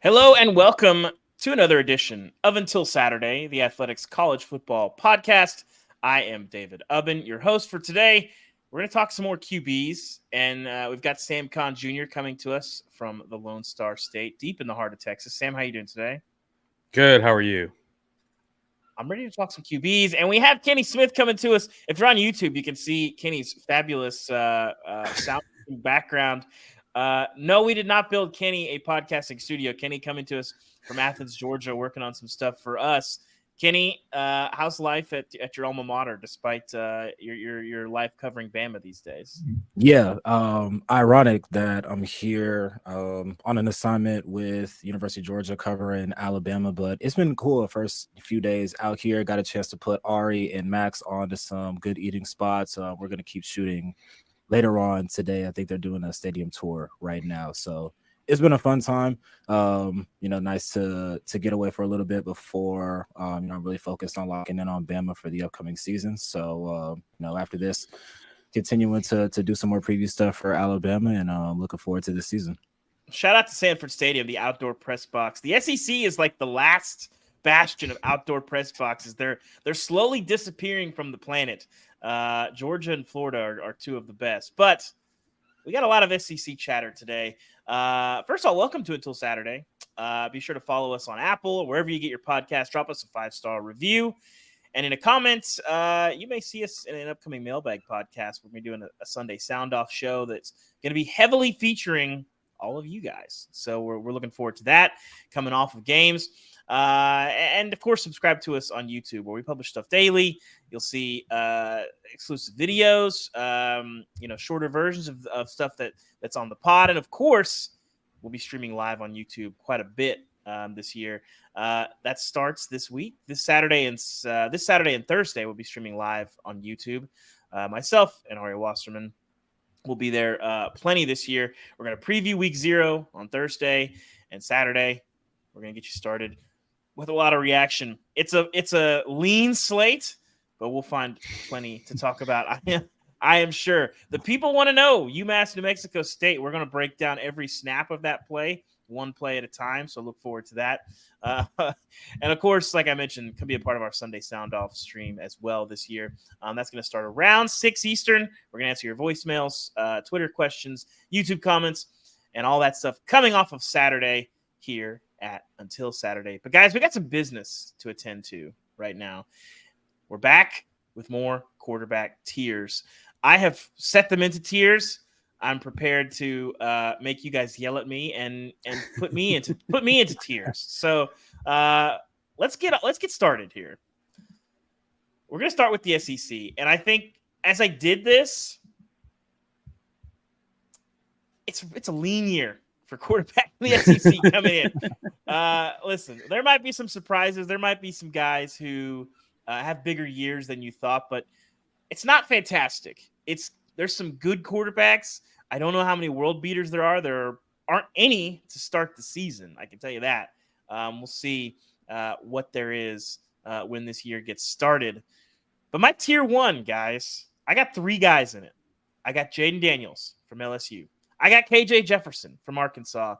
Hello and welcome to another edition of Until Saturday, the Athletics College Football Podcast. I am David Ubben, your host for today. We're going to talk some more QBs, and we've got Sam Kahn Jr. coming to us from the Lone Star State, deep in the heart of Texas. Sam, how you doing today? Good. How are you? I'm ready to talk some QBs, and we have Kenny Smith coming to us. If you're on YouTube, you can see Kenny's fabulous sound background. No, we did not build Kenny a podcasting studio. Kenny coming to us from Athens, Georgia, working on some stuff for us. Kenny, how's life at your alma mater, despite your life covering Bama these days? Yeah, ironic that I'm here on an assignment with University of Georgia covering Alabama, but it's been cool the first few days out here. Got a chance to put Ari and Max onto some good eating spots. We're going to keep shooting later on today. I think they're doing a stadium tour right now, so it's been a fun time. Nice to get away for a little bit before I'm really focused on locking in on Bama for the upcoming season. So after this, continuing to do some more preview stuff for Alabama, and looking forward to this season. Shout out to Sanford Stadium, the outdoor press box. The SEC is like the last bastion of outdoor press boxes. They're slowly disappearing from the planet. Georgia and Florida are two of the best, but we got a lot of SEC chatter today. First of all, welcome to Until Saturday. Be sure to follow us on Apple or wherever you get your podcast. Drop us a 5-star review. And in the comments, you may see us in an upcoming mailbag podcast. We're going to be doing a Sunday sound-off show that's going to be heavily featuring all of you guys. So we're looking forward to that coming off of games. And, of course, subscribe to us on YouTube where we publish stuff daily. You'll see exclusive videos, shorter versions of stuff that's on the pod. And, of course, we'll be streaming live on YouTube quite a bit this year. That starts this week. This Saturday and Thursday we'll be streaming live on YouTube. Myself and Ari Wasserman will be there plenty this year. We're going to preview week 0 on Thursday and Saturday. We're going to get you started with a lot of reaction. It's a lean slate, but we'll find plenty to talk about. I am sure the people want to know UMass New Mexico State. We're going to break down every snap of that play, one play at a time. So look forward to that. And of course, like I mentioned, can be a part of our Sunday Sound Off stream as well this year. That's going to start around 6 Eastern. We're going to answer your voicemails, Twitter questions, YouTube comments, and all that stuff coming off of Saturday here at Until Saturday. But guys, we got some business to attend to right now. We're back with more quarterback tiers. I have set them into tiers. I'm prepared to make you guys yell at me and put me into tiers. So let's get started here. We're gonna start with the SEC, and I think as I did this, it's a lean year for quarterback in the SEC coming in. Listen, there might be some surprises. There might be some guys who have bigger years than you thought, but it's not fantastic. There's some good quarterbacks. I don't know how many world beaters there are. There aren't any to start the season. I can tell you that. We'll see what there is when this year gets started. But my tier 1, guys, I got 3 guys in it. I got Jaden Daniels from LSU. I got KJ Jefferson from Arkansas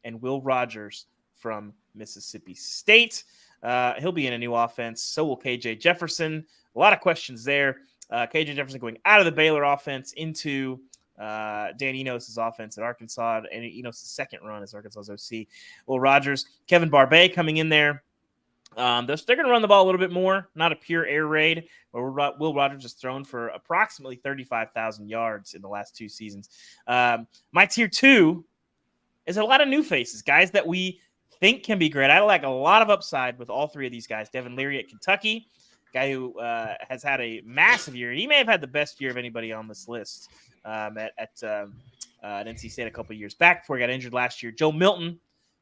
and Will Rogers from Mississippi State. He'll be in a new offense. So will KJ Jefferson. A lot of questions there. KJ Jefferson going out of the Baylor offense into Dan Enos' offense at Arkansas, and Enos' second run as Arkansas's OC. Will Rogers, Kevin Barbay coming in there. They're going to run the ball a little bit more, not a pure air raid. Will Rogers has thrown for approximately 35,000 yards in the last 2 seasons. My tier 2 is a lot of new faces, guys that we think can be great. I like a lot of upside with all 3 of these guys. Devin Leary at Kentucky, guy who has had a massive year. He may have had the best year of anybody on this list at NC State a couple of years back before he got injured last year. Joe Milton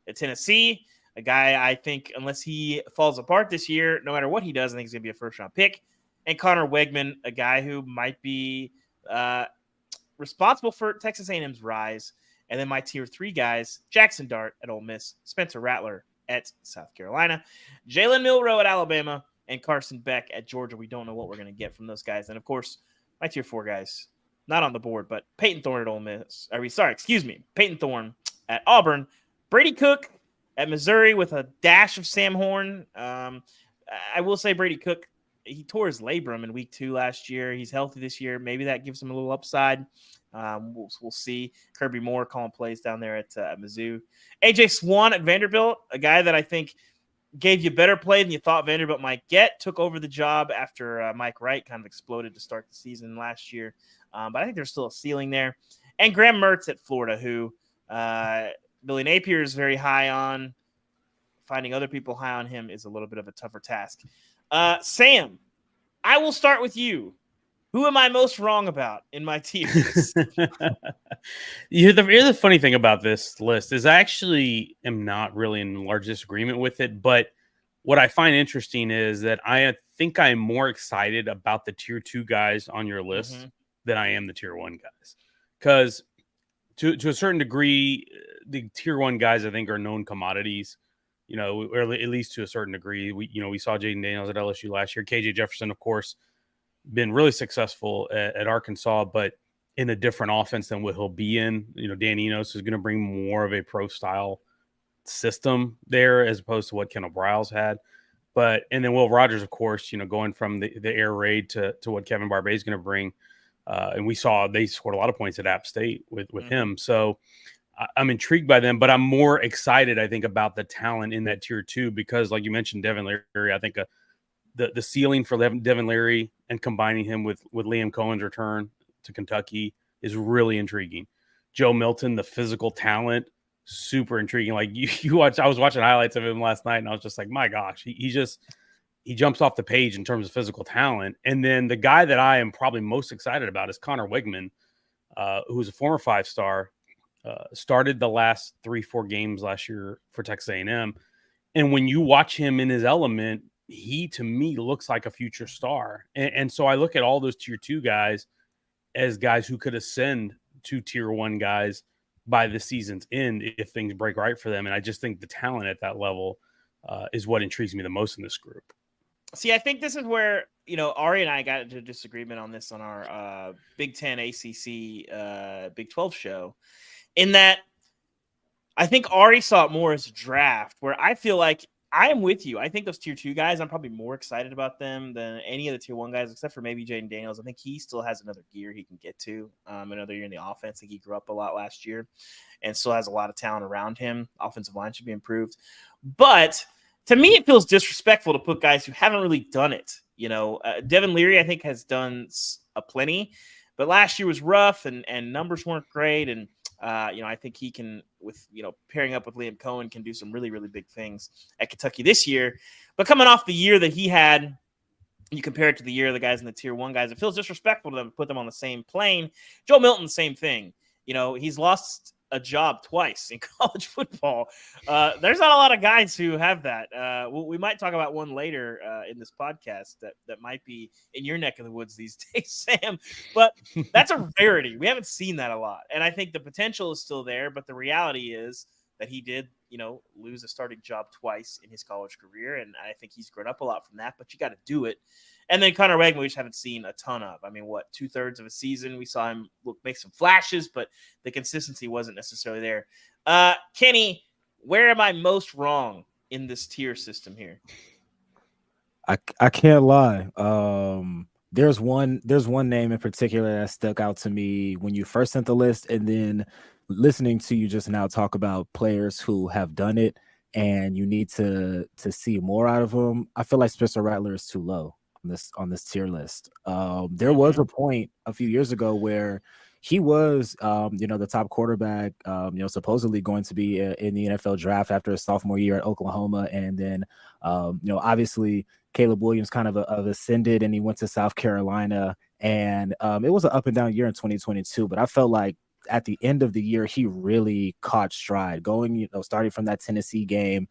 at Tennessee, a guy I think, unless he falls apart this year, no matter what he does, I think he's going to be a first-round pick. And Connor Wegman, a guy who might be responsible for Texas A&M's rise. And then my tier 3 guys, Jackson Dart at Ole Miss, Spencer Rattler at South Carolina, Jalen Milroe at Alabama, and Carson Beck at Georgia. We don't know what we're going to get from those guys. And, of course, my tier 4 guys, not on the board, but Peyton Thorne at Ole Miss. Peyton Thorne at Auburn, Brady Cook at Missouri with a dash of Sam Horn. I will say Brady Cook, he tore his labrum in week 2 last year. He's healthy this year. Maybe that gives him a little upside. We'll see. Kirby Moore calling plays down there at Mizzou. AJ Swan at Vanderbilt, a guy that I think gave you better play than you thought Vanderbilt might get, took over the job after Mike Wright kind of exploded to start the season last year. But I think there's still a ceiling there. And Graham Mertz at Florida, who Billy Napier is very high on. Finding other people high on him is a little bit of a tougher task. Sam, I will start with you. Who am I most wrong about in my tiers? Here's the funny thing about this list is I actually am not really in large disagreement with it, but what I find interesting is that I think I'm more excited about the tier 2 guys on your list than I am the tier 1 guys. Because to a certain degree, the tier 1 guys I think are known commodities. Or at least to a certain degree. We saw Jaden Daniels at LSU last year. KJ Jefferson, of course, been really successful at Arkansas, but in a different offense than what he'll be in. Dan Enos is going to bring more of a pro style system there as opposed to what Kendall Briles had. And then Will Rogers, of course, going from the air raid to what Kevin Barbet is going to bring. And we saw they scored a lot of points at App State with him. So I'm intrigued by them, but I'm more excited, I think, about the talent in that tier 2 because, like you mentioned, Devin Leary, I think the ceiling for Devin Leary and combining him with Liam Cohen's return to Kentucky is really intriguing. Joe Milton, the physical talent, super intriguing. Like I was watching highlights of him last night, and I was just like, my gosh, he jumps off the page in terms of physical talent. And then the guy that I am probably most excited about is Connor Wegman, who's a former 5-star. Started the last 3-4 games last year for Texas A&M. And when you watch him in his element, he, to me, looks like a future star. And so I look at all those tier 2 guys as guys who could ascend to tier 1 guys by the season's end if things break right for them. And I just think the talent at that level is what intrigues me the most in this group. See, I think this is where, Ari and I got into a disagreement on this on our Big Ten ACC Big 12 show. In that, I think Ari saw it more as a draft, where I feel like I am with you. I think those tier 2 guys, I'm probably more excited about them than any of the tier 1 guys, except for maybe Jaden Daniels. I think he still has another gear he can get to, another year in the offense. I think he grew up a lot last year and still has a lot of talent around him. Offensive line should be improved. But to me, it feels disrespectful to put guys who haven't really done it. Devin Leary, I think, has done a plenty, but last year was rough and numbers weren't great. And I think he can, with pairing up with Liam Cohen, can do some really, really big things at Kentucky this year. But coming off the year that he had, you compare it to the year of the guys in the tier 1 guys, it feels disrespectful to them to put them on the same plane. Joe Milton, same thing. He's lost a job twice in college football. There's not a lot of guys who have that. We might talk about one later in this podcast that might be in your neck of the woods these days, Sam. But that's a rarity. We haven't seen that a lot. And I think the potential is still there, but the reality is that he did, lose a starting job twice in his college career. And I think he's grown up a lot from that, but you got to do it. And then Connor Wegman, we just haven't seen a ton of. I mean, 2/3 of a season, we saw him make some flashes, but the consistency wasn't necessarily there. Kenny, where am I most wrong in this tier system here? I can't lie. There's one name in particular that stuck out to me when you first sent the list, and then listening to you just now talk about players who have done it, and you need to see more out of them. I feel like Spencer Rattler is too low on this tier list. There was a point a few years ago where he was, the top quarterback, supposedly going to be in the NFL draft after his sophomore year at Oklahoma. And then, obviously Caleb Williams kind of ascended and he went to South Carolina, and it was an up and down year in 2022. But I felt like at the end of the year, he really caught stride starting from that Tennessee game,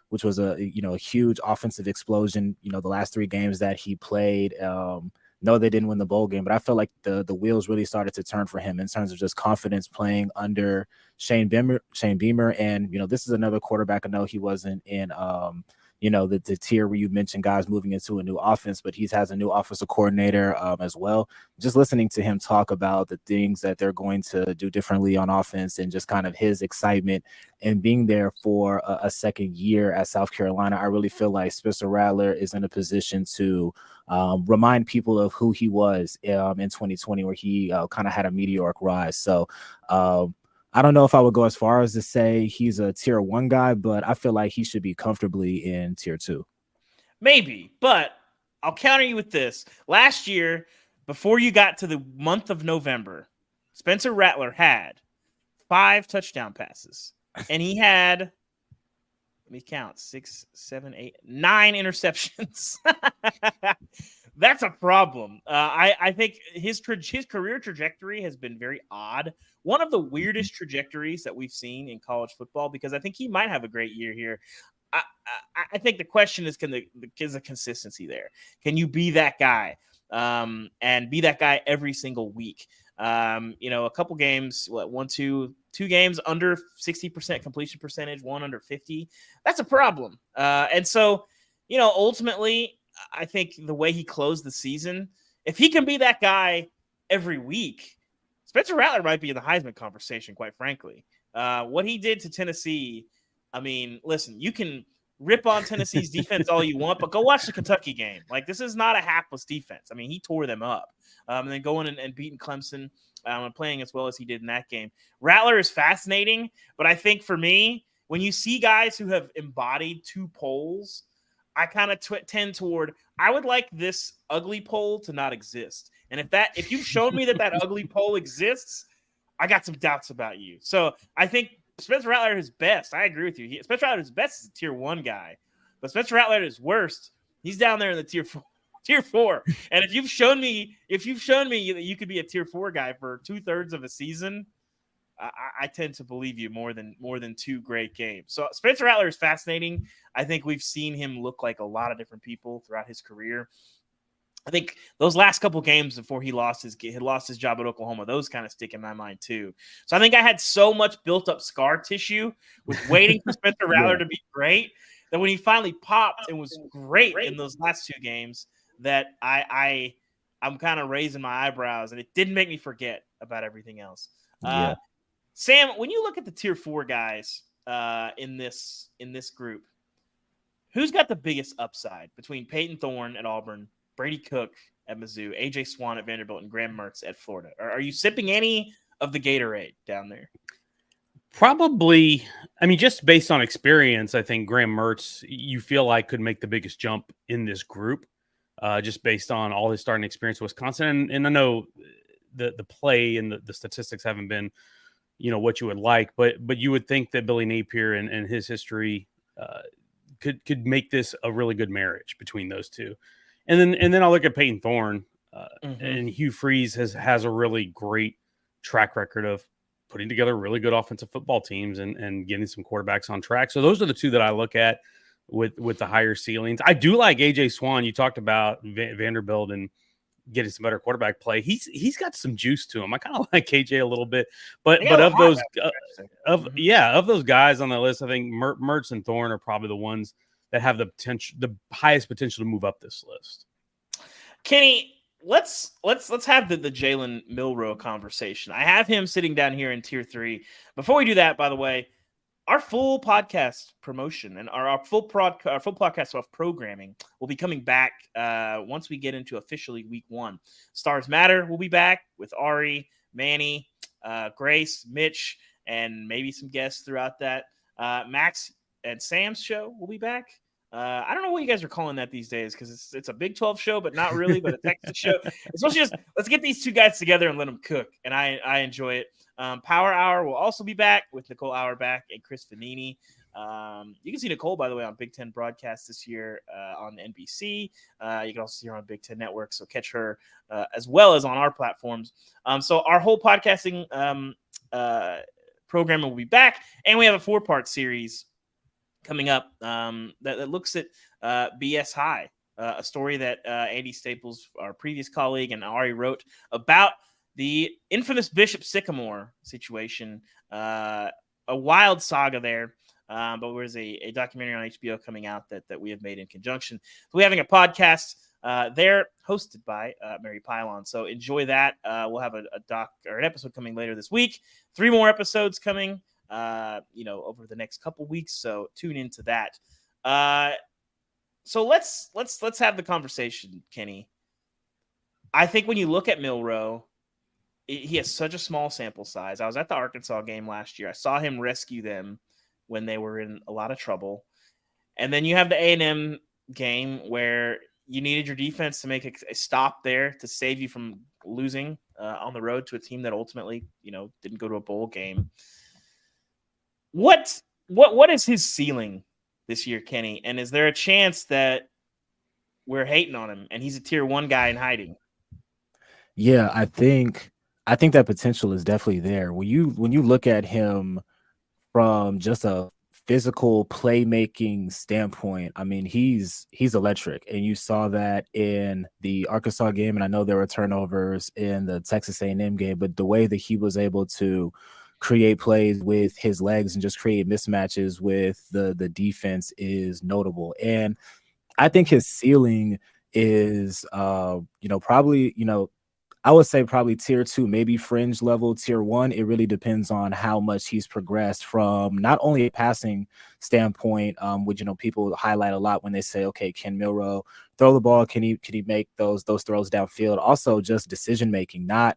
which was a huge offensive explosion. The last 3 games that he played, no, they didn't win the bowl game, but I felt like the wheels really started to turn for him in terms of just confidence playing under Shane Beamer. And, this is another quarterback. I know he wasn't in the tier where you mentioned guys moving into a new offense, but he has a new offensive coordinator as well. Just listening to him talk about the things that they're going to do differently on offense and just kind of his excitement and being there for a second year at South Carolina, I really feel like Spencer Rattler is in a position to remind people of who he was in 2020, where he kind of had a meteoric rise. So I don't know if I would go as far as to say he's a tier 1 guy, but I feel like he should be comfortably in tier 2. Maybe, but I'll counter you with this. Last year, before you got to the month of November, Spencer Rattler had 5 touchdown passes, and he had, let me count, 6, 7, 8, 9 interceptions. That's a problem. I think his career trajectory has been very odd. One of the weirdest trajectories that we've seen in college football, because I think he might have a great year here. I think the question is, is the consistency there? Can you be that guy and be that guy every single week? A couple games, two games under 60% completion percentage, one under 50. That's a problem. And so, ultimately, I think the way he closed the season, if he can be that guy every week, Spencer Rattler might be in the Heisman conversation, quite frankly. What he did to Tennessee, I mean, listen, you can rip on Tennessee's defense all you want, but go watch the Kentucky game. Like, this is not a hapless defense. I mean, he tore them up. And then going and beating Clemson and playing as well as he did in that game. Rattler is fascinating, but I think for me, when you see guys who have embodied 2 poles, I kind of tend toward, I would like this ugly pole to not exist. And if you've shown me that ugly pole exists, I got some doubts about you. So I think Spencer Rattler is best. I agree with you. Spencer Rattler is best as a tier 1 guy, but Spencer Rattler is worst. He's down there in the tier 4. And if you've shown me that you could be a tier 4 guy for 2/3 of a season, I tend to believe you more than 2 great games. So Spencer Rattler is fascinating. I think we've seen him look like a lot of different people throughout his career. I think those last couple games before he lost his job at Oklahoma, those kind of stick in my mind too. So I think I had so much built up scar tissue with waiting for Spencer Rattler to be great that when he finally popped and was great in those last 2 games, that I'm kind of raising my eyebrows, and it didn't make me forget about everything else. Sam, when you look at the tier 4 guys in this group, who's got the biggest upside between Peyton Thorne at Auburn, Brady Cook at Mizzou, AJ Swan at Vanderbilt, and Graham Mertz at Florida? Are you sipping any of the Gatorade down there? Probably. I mean, just based on experience, I think Graham Mertz, you feel like, could make the biggest jump in this group, just based on all his starting experience with Wisconsin. And I know the play and the statistics haven't been, what you would like, but you would think that Billy Napier and his history could make this a really good marriage between those two. And then I'll look at Peyton Thorne, and Hugh Freeze has a really great track record of putting together really good offensive football teams and getting some quarterbacks on track. So those are the 2 that I look at with the higher ceilings. I do like AJ Swan. You talked about Vanderbilt and getting some better quarterback play. He's got some juice to him. I kind of like KJ a little bit, but of those of those guys on the list, I think Mertz and Thorne are probably the ones that have the highest potential to move up this list. Kenny, let's have the Jalen Milroe conversation. I have him sitting down here in tier 3. Before we do that, by the way, our full podcast promotion and our full podcast of programming will be coming back once we get into officially week 1. Stars Matter will be back with Ari, Manny, Grace, Mitch, and maybe some guests throughout that. Max and Sam's show will be back. I don't know what you guys are calling that these days, because it's a Big 12 show, but not really, but a Texas show. It's supposed to just, let's get these 2 guys together and let them cook, and I enjoy it. Power Hour will also be back with Nicole Auerbach and Chris Vanini. You can see Nicole, by the way, on Big Ten broadcast this year on NBC. You can also see her on Big Ten Network, so catch her as well as on our platforms. So our whole podcasting program will be back, and we have a 4-part series coming up that looks at BS High, a story that Andy Staples, our previous colleague, and Ari wrote about the infamous Bishop Sycamore situation. A wild saga there. but there's a documentary on HBO coming out that we have made in conjunction. So we're having a podcast there hosted by Mary Pylon. So enjoy that. We'll have a doc or an episode coming later this week. 3 more episodes coming, over the next couple weeks. So tune into that. So let's have the conversation, Kenny. I think when you look at Milroe, he has such a small sample size. I was at the Arkansas game last year. I saw him rescue them when they were in a lot of trouble. And then you have the A&M game where you needed your defense to make a stop there to save you from losing on the road to a team that ultimately, didn't go to a bowl game. What is his ceiling this year, Kenny? And is there a chance that we're hating on him and he's a tier 1 guy in hiding? Yeah, I think that potential is definitely there. When you look at him from just a physical playmaking standpoint, I mean, he's electric, and you saw that in the Arkansas game. And I know there were turnovers in the Texas A&M game, but the way that he was able to create plays with his legs and just create mismatches with the defense is notable. And I think his ceiling is, probably, I would say probably tier 2, maybe fringe level, tier 1. It really depends on how much he's progressed from not only a passing standpoint, which, people highlight a lot when they say, okay, can Milroe throw the ball? Can he make those throws downfield? Also just decision making, not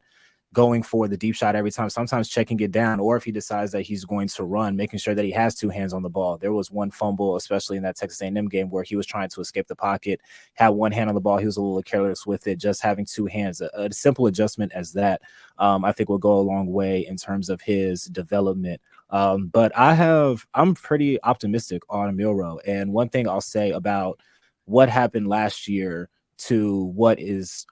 going for the deep shot every time, sometimes checking it down, or if he decides that he's going to run, making sure that he has 2 hands on the ball. There was one fumble, especially in that Texas A&M game, where he was trying to escape the pocket, had 1 hand on the ball. He was a little careless with it. Just having 2 hands, a simple adjustment as that, I think will go a long way in terms of his development. But I'm pretty optimistic on Milroe. And one thing I'll say about what happened last year to what is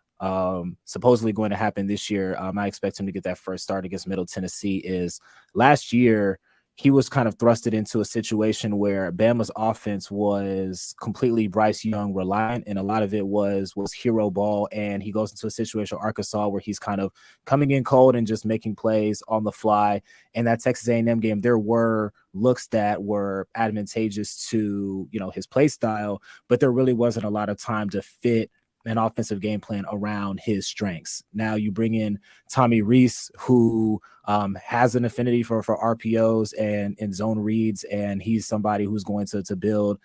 supposedly going to happen this year, I expect him to get that first start against Middle Tennessee, is last year he was kind of thrusted into a situation where Bama's offense was completely Bryce Young reliant, and a lot of it was hero ball. And he goes into a situation with Arkansas where he's kind of coming in cold and just making plays on the fly. And that Texas A&M game, there were looks that were advantageous to, his play style, but there really wasn't a lot of time to fit an offensive game plan around his strengths. Now you bring in Tommy Rees, who has an affinity for RPOs and zone reads, and he's somebody who's going to build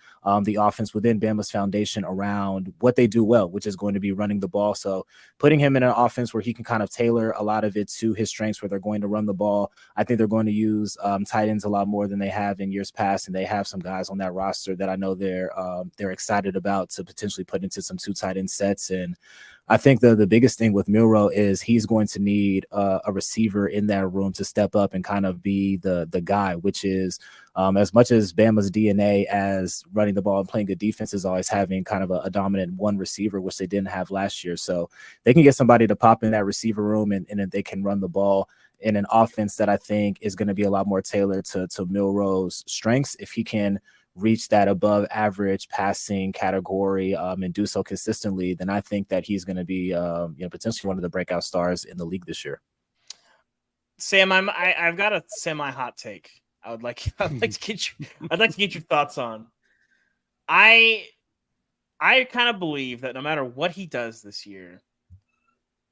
the offense within Bama's foundation around what they do well, which is going to be running the ball. So putting him in an offense where he can kind of tailor a lot of it to his strengths, where they're going to run the ball. I think they're going to use tight ends a lot more than they have in years past, and they have some guys on that roster that I know they're excited about to potentially put into some 2 tight end sets. And I think the biggest thing with Milroe is he's going to need a receiver in that room to step up and kind of be the guy, which is as much as Bama's DNA as running the ball and playing good defense is always having kind of a dominant one receiver, which they didn't have last year. So they can get somebody to pop in that receiver room and they can run the ball in an offense that I think is going to be a lot more tailored to Milroe's strengths. If he can reach that above average passing category and do so consistently, then I think that he's going to be potentially one of the breakout stars in the league this year. Sam, I've got a semi hot take. I'd like to get your thoughts on. I kind of believe that no matter what he does this year,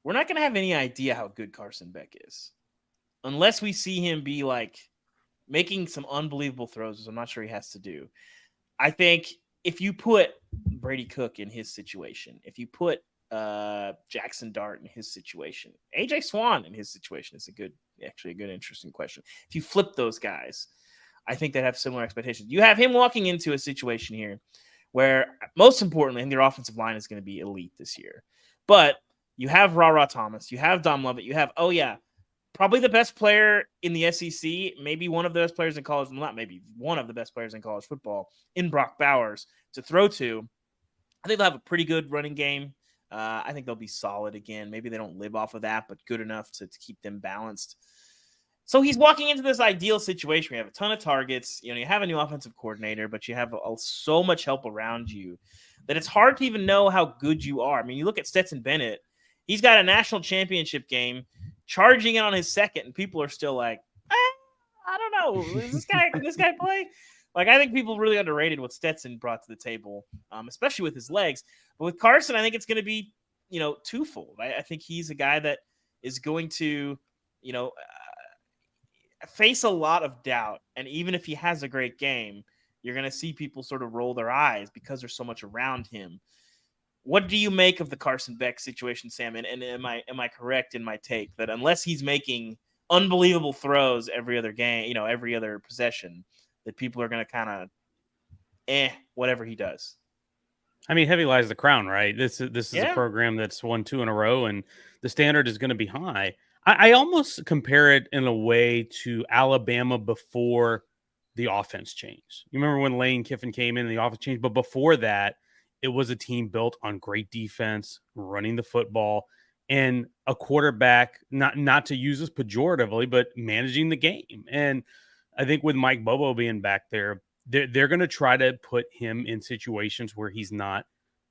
we're not going to have any idea how good Carson Beck is unless we see him be like making some unbelievable throws, which I'm not sure he has to do. I think if you put Brady Cook in his situation, if you put Jackson Dart in his situation, AJ Swan in his situation is a good, interesting question. If you flip those guys, I think they'd have similar expectations. You have him walking into a situation here where, most importantly, I think their offensive line is going to be elite this year. But you have Ra Thomas, you have Dom Lovett, you have, probably the best player in the SEC, maybe one of the best players in college, not maybe one of the best players in college football, in Brock Bowers to throw to. I think they'll have a pretty good running game. I think they'll be solid again. Maybe they don't live off of that, but good enough to keep them balanced. So he's walking into this ideal situation. We have a ton of targets. You have a new offensive coordinator, but you have so much help around you that it's hard to even know how good you are. I mean, you look at Stetson Bennett. He's got a national championship game, charging in on his second, and people are still like, I don't know. Can this guy play? Like, I think people really underrated what Stetson brought to the table, especially with his legs. But with Carson, I think it's going to be, twofold. I think he's a guy that is going to, face a lot of doubt. And even if he has a great game, you're going to see people sort of roll their eyes because there's so much around him. What do you make of the Carson Beck situation, Sam? And am I correct in my take that unless he's making unbelievable throws every other game, every other possession, that people are going to kind of whatever he does? I mean, heavy lies the crown, right? This is a Yeah. program that's won 2 in a row, and the standard is going to be high. I almost compare it in a way to Alabama before the offense changed. You remember when Lane Kiffin came in and the offense changed, but before that, it was a team built on great defense, running the football, and a quarterback, not to use this pejoratively, but managing the game. And I think with Mike Bobo being back there, they're going to try to put him in situations where he's going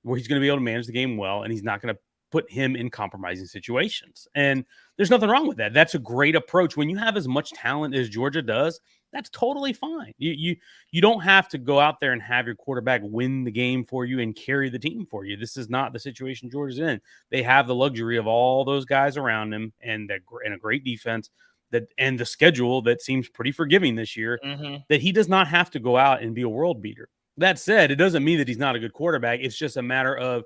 to be able to manage the game well, and he's not going to put him in compromising situations. And there's nothing wrong with that. That's a great approach. When you have as much talent as Georgia does, that's totally fine. You don't have to go out there and have your quarterback win the game for you and carry the team for you. This is not the situation Georgia's in. They have the luxury of all those guys around him and a great defense and the schedule that seems pretty forgiving this year, that he does not have to go out and be a world beater. That said, it doesn't mean that he's not a good quarterback. It's just a matter of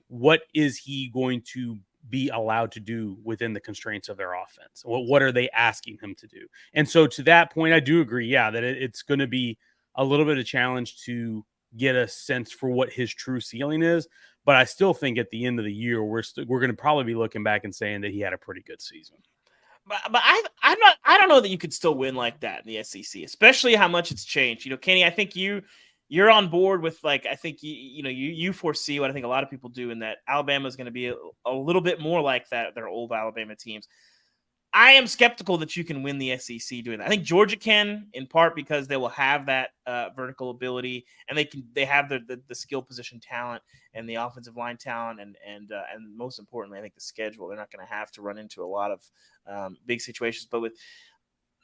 what is he going to be allowed to do within the constraints of their offense? What are they asking him to do? And so to that point, I do agree, that it's going to be a little bit of challenge to get a sense for what his true ceiling is. But I still think at the end of the year, we're going to probably be looking back and saying that he had a pretty good season. But I don't know that you could still win like that in the SEC, especially how much it's changed. Kenny, I think you're on board with, like, I think you foresee what I think a lot of people do, in that Alabama is going to be a little bit more like that, their old Alabama teams. I am skeptical that you can win the SEC doing that. I think Georgia can, in part because they will have that vertical ability, and they have the skill position talent and the offensive line talent, and most importantly, I think the schedule. They're not going to have to run into a lot of big situations. But with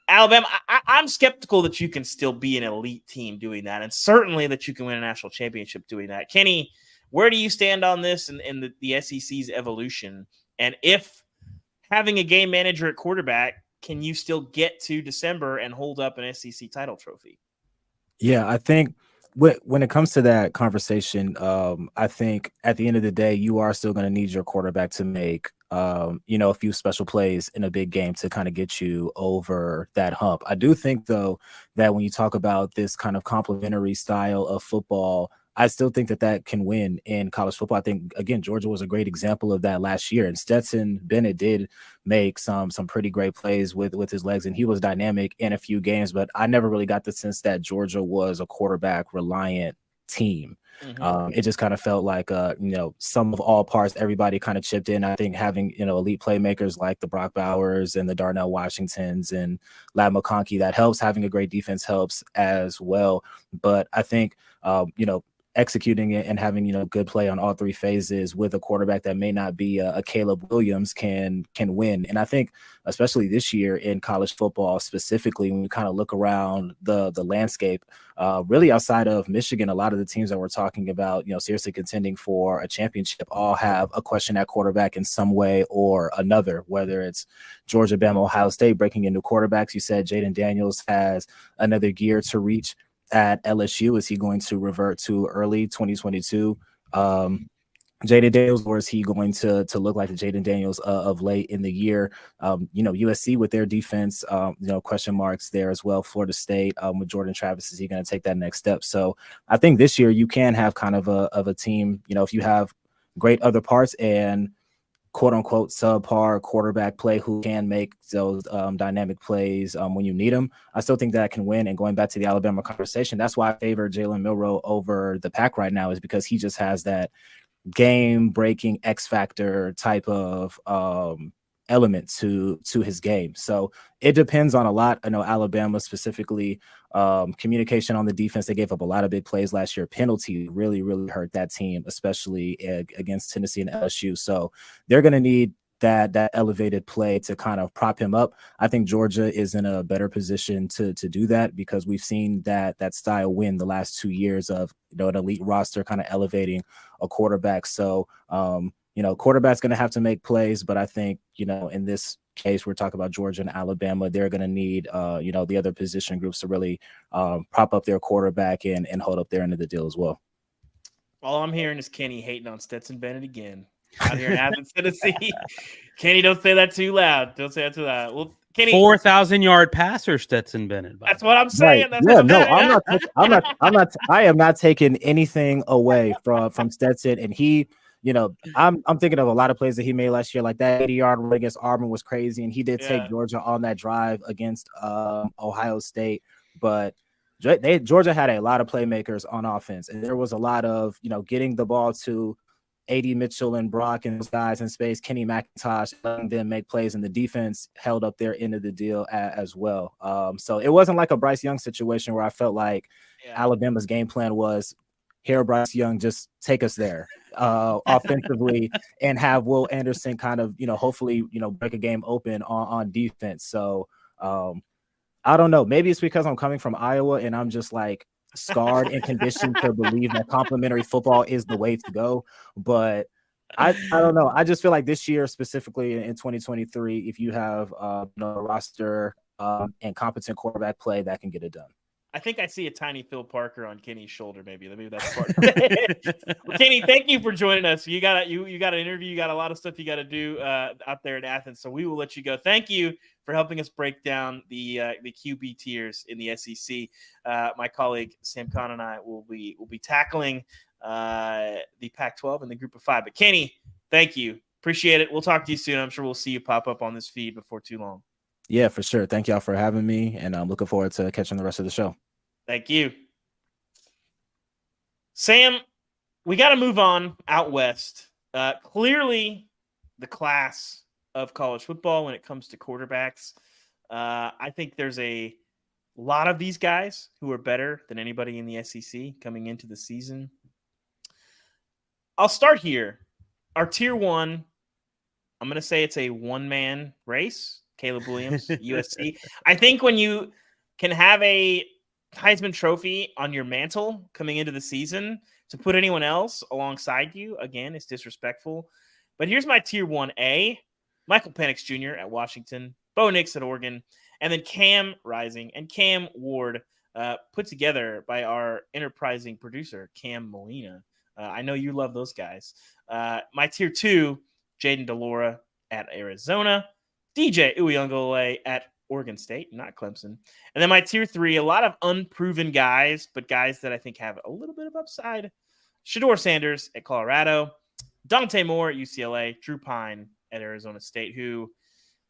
Alabama, I'm skeptical that you can still be an elite team doing that, and certainly that you can win a national championship doing that. Kenny, where do you stand on this and the SEC's evolution? And if having a game manager at quarterback, can you still get to December and hold up an SEC title trophy? Yeah, I think when it comes to that conversation, I think at the end of the day, you are still going to need your quarterback to make a few special plays in a big game to kind of get you over that hump. I do think, though, that when you talk about this kind of complementary style of football, I still think that can win in college football. I think, again, Georgia was a great example of that last year. And Stetson Bennett did make some pretty great plays with his legs, and he was dynamic in a few games. But I never really got the sense that Georgia was a quarterback-reliant team. It just kind of felt like, some of all parts, everybody kind of chipped in. I think having, elite playmakers like the Brock Bowers and the Darnell Washingtons and Ladd McConkey, that helps. Having a great defense helps as well. But I think, executing it and having, good play on all three phases with a quarterback that may not be a Caleb Williams can win. And I think, especially this year in college football, specifically, when you kind of look around the landscape, really outside of Michigan, a lot of the teams that we're talking about, seriously contending for a championship all have a question at quarterback in some way or another, whether it's Georgia, Bama, Ohio State breaking into quarterbacks. You said Jaden Daniels has another gear to reach at LSU. Is he going to revert to early 2022 Jaden Daniels, or is he going to look like the Jaden Daniels of late in the year? USC with their defense, question marks there as well. Florida State with Jordan Travis, is he going to take that next step? So I think this year you can have kind of a team, if you have great other parts and quote unquote subpar quarterback play who can make those dynamic plays when you need them. I still think that can win. And going back to the Alabama conversation, that's why I favor Jalen Milroe over the pack right now, is because he just has that game breaking X factor type of element to his game. So it depends on a lot. I know Alabama specifically, communication on the defense. They gave up a lot of big plays last year. Penalty really, really hurt that team, especially against Tennessee and LSU. So they're going to need that elevated play to kind of prop him up. I think Georgia is in a better position to do that because we've seen that style win the last 2 years of an elite roster kind of elevating a quarterback. So quarterback's going to have to make plays, but I think in this case we're talking about Georgia and Alabama, they're going to need the other position groups to really prop up their quarterback and hold up their end of the deal as well. All I'm hearing is Kenny hating on Stetson Bennett again out here in Athens, Tennessee. Kenny, don't say that too loud. Don't say that too loud. Well, Kenny, 4,000-yard passer, Stetson Bennett. That's what I'm saying. Right. That's Yeah, what no, I'm saying. I am not taking anything away from Stetson. And he, I'm thinking of a lot of plays that he made last year, like that 80-yard run against Auburn was crazy, and he did take Georgia on that drive against Ohio State, but Georgia had a lot of playmakers on offense, and there was a lot of getting the ball to A.D. Mitchell and Brock and those guys in space, Kenny McIntosh, letting them make plays, and the defense held up their end of the deal as well. So it wasn't like a Bryce Young situation where I felt like Alabama's game plan was, here, Bryce Young, just take us there offensively and have Will Anderson kind of, hopefully, break a game open on defense. So I don't know. Maybe it's because I'm coming from Iowa and I'm just like scarred and conditioned to believe that complimentary football is the way to go. But I don't know. I just feel like this year, specifically in 2023, if you have a roster and competent quarterback play, that can get it done. I think I see a tiny Phil Parker on Kenny's shoulder. Maybe that's part. Well, Kenny, thank you for joining us. You got an interview. You got a lot of stuff you got to do out there in Athens. So we will let you go. Thank you for helping us break down the QB tiers in the SEC. My colleague Sam Kahn and I will be tackling the Pac-12 and the Group of Five. But Kenny, thank you. Appreciate it. We'll talk to you soon. I'm sure we'll see you pop up on this feed before too long. Yeah, for sure. Thank y'all for having me, and I'm looking forward to catching the rest of the show. Thank you. Sam, we got to move on out west. Clearly, the class of college football when it comes to quarterbacks, I think there's a lot of these guys who are better than anybody in the SEC coming into the season. I'll start here. Our tier one, I'm going to say it's a one-man race. Caleb Williams, USC. I think when you can have a Heisman Trophy on your mantle coming into the season, to put anyone else alongside you, again, it's disrespectful. But here's my tier 1A. Michael Penix Jr. at Washington, Bo Nix at Oregon, and then Cam Rising and Cam Ward, put together by our enterprising producer, Cam Molina. I know you love those guys. My tier 2, Jaden Delora at Arizona, DJ Uiagalelei at Oregon State, not Clemson. And then my tier 3, a lot of unproven guys, but guys that I think have a little bit of upside. Shedeur Sanders at Colorado, Dante Moore at UCLA, Drew Pine at Arizona State, who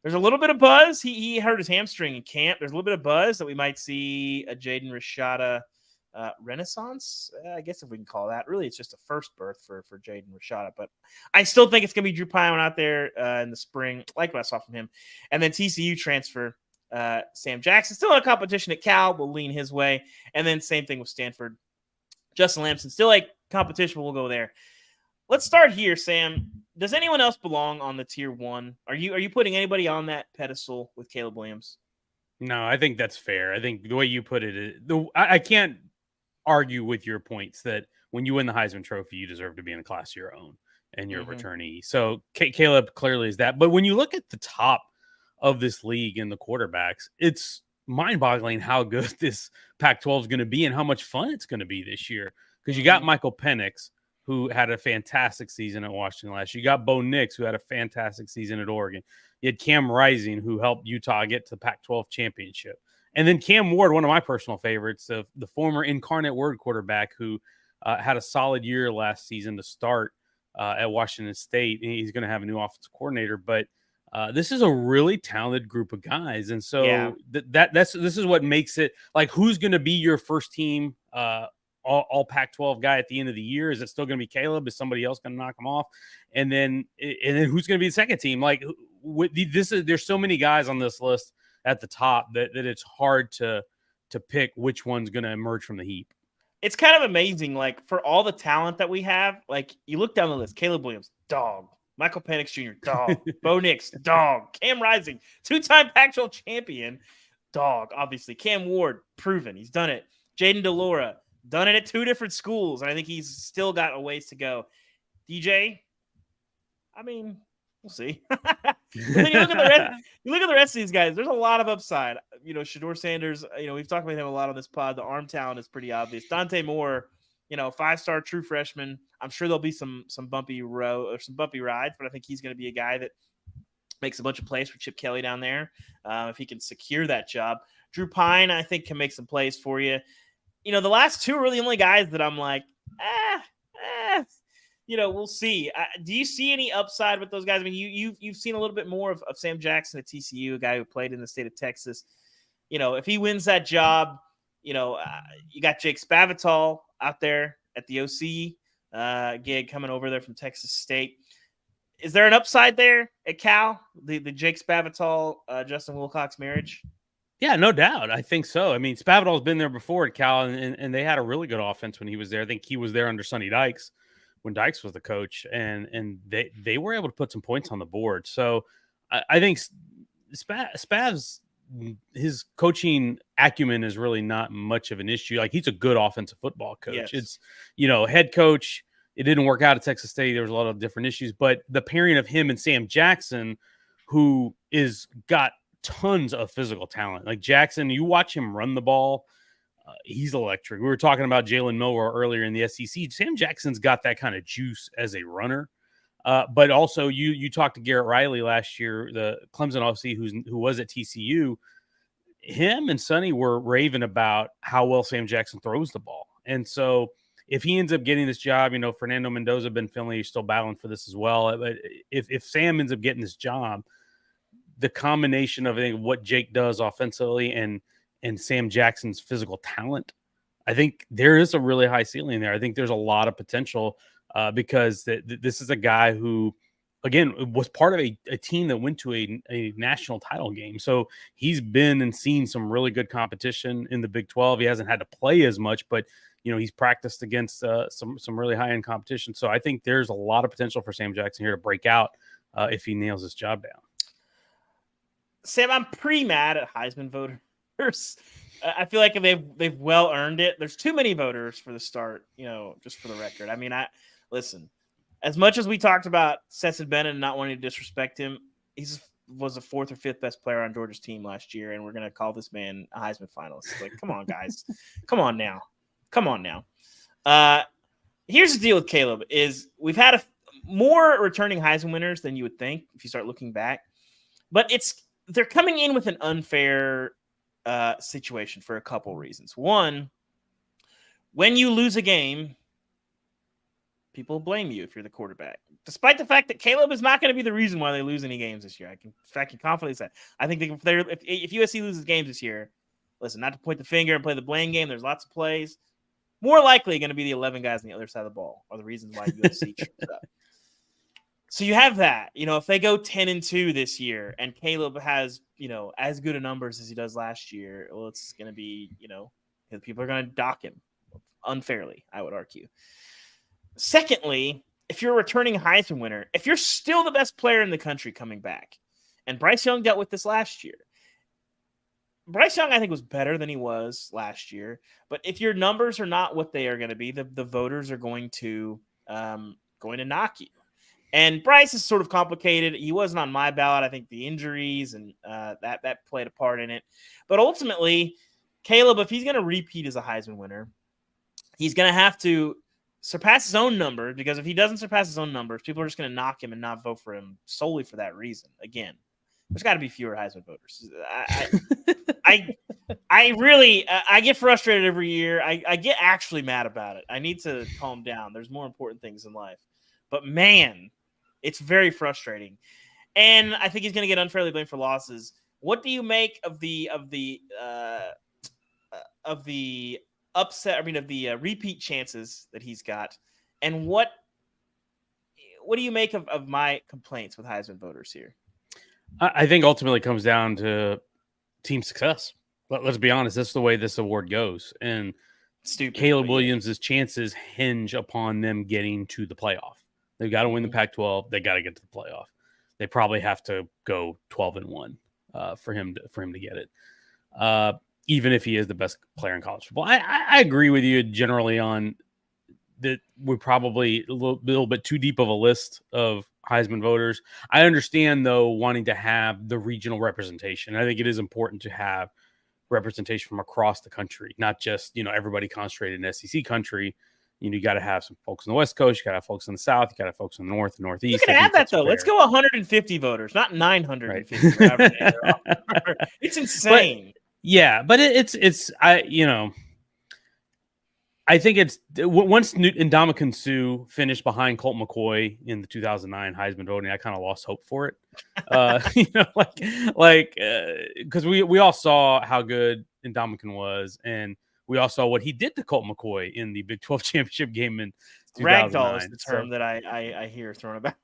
there's a little bit of buzz. He hurt his hamstring in camp. There's a little bit of buzz that we might see a Jaden Rashada renaissance, I guess if we can call that. Really, it's just a first birth for Jaden Rashada, but I still think it's going to be Drew Pine out there in the spring, like what I saw from him. And then TCU transfer, Sam Jackson, still in a competition at Cal, will lean his way. And then same thing with Stanford. Justin Lamson, still like competition, but we'll go there. Let's start here, Sam. Does anyone else belong on the tier 1? Are you putting anybody on that pedestal with Caleb Williams? No, I think that's fair. I think the way you put it, I can't argue with your points that when you win the Heisman Trophy, you deserve to be in a class of your own and you're a returnee. So Caleb clearly is that. But when you look at the top of this league and the quarterbacks, it's mind-boggling how good this Pac-12 is going to be and how much fun it's going to be this year. Because you got Michael Penix, who had a fantastic season at Washington last year. You got Bo Nix, who had a fantastic season at Oregon. You had Cam Rising, who helped Utah get to the Pac-12 championship. And then Cam Ward, one of my personal favorites, the former Incarnate Word quarterback who had a solid year last season to start at Washington State. He's going to have a new offensive coordinator, but this is a really talented group of guys. And so this is what makes it like, who's going to be your first team all Pac-12 guy at the end of the year? Is it still going to be Caleb? Is somebody else going to knock him off? And then who's going to be the second team? Like there's so many guys on this list at the top that it's hard to pick which one's going to emerge from the heap. It's kind of amazing. Like for all the talent that we have, like you look down the list, Caleb Williams, dog, Michael Penix Jr., dog. Bo Nix, dog. Cam Rising, 2-time Pac-12 champion, dog. Obviously, Cam Ward, proven. He's done it. Jaden Delora, done it at 2 different schools, and I think he's still got a ways to go. DJ, I mean, we'll see. Then you look at the rest of these guys. There's a lot of upside. Shedeur Sanders. We've talked about him a lot on this pod. The arm talent is pretty obvious. Dante Moore, 5-star true freshman. I'm sure there'll be some bumpy rides, but I think he's going to be a guy that makes a bunch of plays for Chip Kelly down there if he can secure that job. Drew Pine, I think, can make some plays for you. The last 2 are really the only guys that I'm like, we'll see. Do you see any upside with those guys? I mean, you've seen a little bit more of Sam Jackson at TCU, a guy who played in the state of Texas. If he wins that job, you got Jake Spavital out there at the OC gig coming over there from Texas State. Is there an upside there at Cal? The Jake Spavital, Justin Wilcox marriage? Yeah, no doubt. I think so. I mean, Spavital's been there before at Cal, and they had a really good offense when he was there. I think he was there under Sonny Dykes when Dykes was the coach, and they were able to put some points on the board. So I think Spav's, his coaching acumen is really not much of an issue. Like, he's a good offensive football coach. Yes. It's, head coach, it didn't work out at Texas State. There was a lot of different issues, but the pairing of him and Sam Jackson, who is got tons of physical talent. Like Jackson, you watch him run the ball, he's electric. We were talking about Jalen Milroe earlier in the SEC. Sam Jackson's got that kind of juice as a runner. But also you talked to Garrett Riley last year, the Clemson OC who was at TCU. Him and Sonny were raving about how well Sam Jackson throws the ball. And so if he ends up getting this job, Fernando Mendoza, Ben Finley is still battling for this as well. But if Sam ends up getting this job, the combination of what Jake does offensively and Sam Jackson's physical talent, I think there is a really high ceiling there. I think there's a lot of potential because this is a guy who, again, was part of a team that went to a national title game. So he's been and seen some really good competition in the Big 12. He hasn't had to play as much, but he's practiced against some really high-end competition. So I think there's a lot of potential for Sam Jackson here to break out if he nails his job down. Sam, I'm pretty mad at Heisman voters. I feel like they've well earned it. There's too many voters for the start, just for the record. I mean, listen, as much as we talked about Stetson Bennett and not wanting to disrespect him, he was the 4th or 5th best player on Georgia's team last year, and we're going to call this man a Heisman finalist. Like, come on, guys. Come on now. Here's the deal with Caleb is we've had more returning Heisman winners than you would think if you start looking back. But they're coming in with an unfair situation for a couple reasons. One, when you lose a game, people blame you if you're the quarterback, despite the fact that Caleb is not going to be the reason why they lose any games this year. I can confidently say. I think if USC loses games this year, listen, not to point the finger and play the blame game, there's lots of plays. More likely going to be the 11 guys on the other side of the ball are the reasons why USC trips up. So you have that, if they go 10-2 this year and Caleb has, as good a numbers as he does last year, well, it's going to be, people are going to dock him unfairly, I would argue. Secondly, if you're a returning Heisman winner, if you're still the best player in the country coming back, and Bryce Young dealt with this last year. Bryce Young, I think, was better than he was last year. But if your numbers are not what they are going to be, the voters are going to knock you. And Bryce is sort of complicated. He wasn't on my ballot. I think the injuries and that played a part in it. But ultimately, Caleb, if he's going to repeat as a Heisman winner, he's going to have to surpass his own number, because if he doesn't surpass his own numbers, people are just going to knock him and not vote for him solely for that reason. Again, there's got to be fewer Heisman voters. I really get frustrated every year. I get actually mad about it. I need to calm down. There's more important things in life. But man, it's very frustrating. And I think he's going to get unfairly blamed for losses. What do you make of the upset? I mean, of the repeat chances that he's got, and what do you make of my complaints with Heisman voters here? I think ultimately it comes down to team success. Let's be honest, that's the way this award goes. And Caleb Williams' chances hinge upon them getting to the playoff. They've got to win the Pac-12. They got to get to the playoff. They probably have to go 12-1 for him to get it. Even if he is the best player in college football, I agree with you generally on that. We're probably a little bit too deep of a list of Heisman voters. I understand though wanting to have the regional representation. I think it is important to have representation from across the country, not just everybody concentrated in SEC country. You got to have some folks on the West Coast. You got to have folks in the South. You got to have folks in the North, and Northeast. You can add that though. Let's go 150 voters, not 950. Right. It's insane. But I think it's once Ndamukong Suh finished behind Colt McCoy in the 2009 Heisman voting, I kind of lost hope for it. Because we all saw how good Ndamukong was, and we all saw what he did to Colt McCoy in the Big 12 championship game in 2009. Ragdoll is the term that I hear thrown about.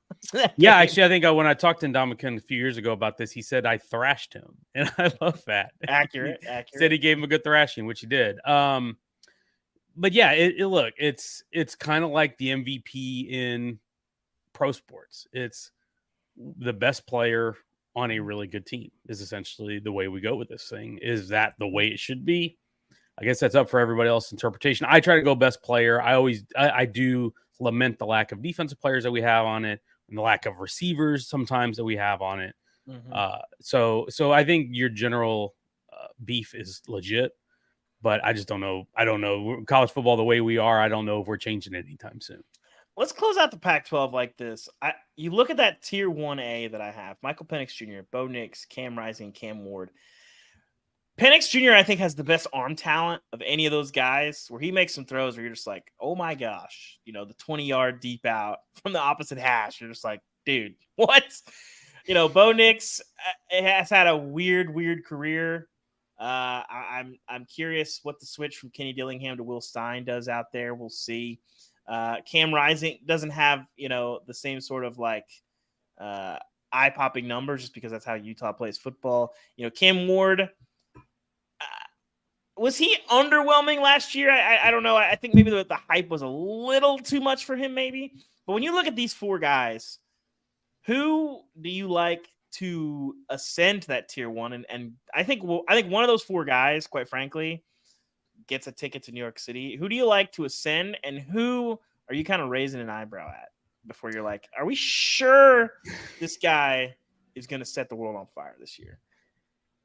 Yeah, actually, I think when I talked to Ndamukong a few years ago about this, he said I thrashed him, and I love that. Accurate. Said he gave him a good thrashing, which he did. But yeah, it's kind of like the MVP in pro sports. It's the best player on a really good team is essentially the way we go with this thing. Is that the way it should be? I guess that's up for everybody else's interpretation. I try to go best player. I do lament the lack of defensive players that we have on it and the lack of receivers sometimes that we have on it. Mm-hmm. So I think your general beef is legit. But I just don't know. I don't know. College football the way we are, I don't know if we're changing it anytime soon. Let's close out the Pac-12 like this. You look at that Tier 1A that I have. Michael Penix Jr., Bo Nix, Cam Rising, Cam Ward. Penix Jr., I think, has the best arm talent of any of those guys where he makes some throws where you're just like, oh, my gosh. The 20-yard deep out from the opposite hash. You're just like, dude, what? Bo Nix has had a weird career. I'm curious what the switch from Kenny Dillingham to Will Stein does out there. We'll see. Cam Rising doesn't have the same sort of eye-popping numbers just because that's how Utah plays football. Cam Ward, was he underwhelming last year? I don't know. I think maybe the hype was a little too much for him, maybe. But when you look at these four guys, who do you like to ascend to that Tier 1? And I think one of those four guys, quite frankly, gets a ticket to New York City. Who do you like to ascend, and who are you kind of raising an eyebrow at before you're like, are we sure this guy is going to set the world on fire this year?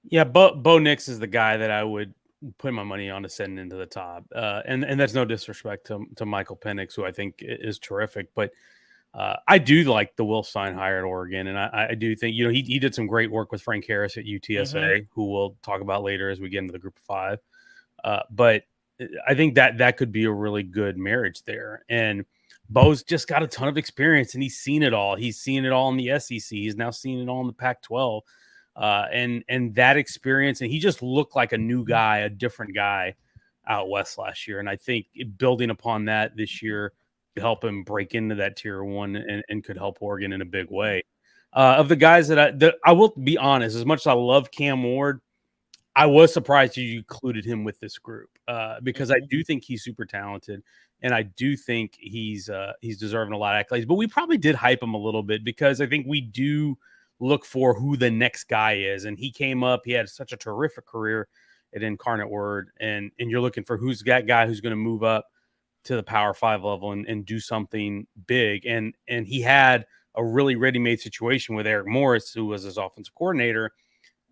Yeah, Bo Nix is the guy that I would put my money on ascending into the top. And that's no disrespect to Michael Penix, who I think is terrific, but I do like the Will Stein hire at Oregon, and I do think he did some great work with Frank Harris at UTSA, who we'll talk about later as we get into the Group of Five. But I think that could be a really good marriage there. And Bo's just got a ton of experience, and he's seen it all. He's seen it all in the SEC. He's now seen it all in the Pac-12, and that experience. And he just looked like a new guy, a different guy out west last year. And I think building upon that this year help him break into that Tier 1 and could help Oregon in a big way. Of the guys that I will be honest, as much as I love Cam Ward, I was surprised you included him with this group because I do think he's super talented, and I do think he's deserving a lot of accolades. But we probably did hype him a little bit because I think we do look for who the next guy is, and he came up. He had such a terrific career at Incarnate Word, and you're looking for who's that guy who's going to move up to the Power 5 level and do something big. And he had a really ready-made situation with Eric Morris, who was his offensive coordinator,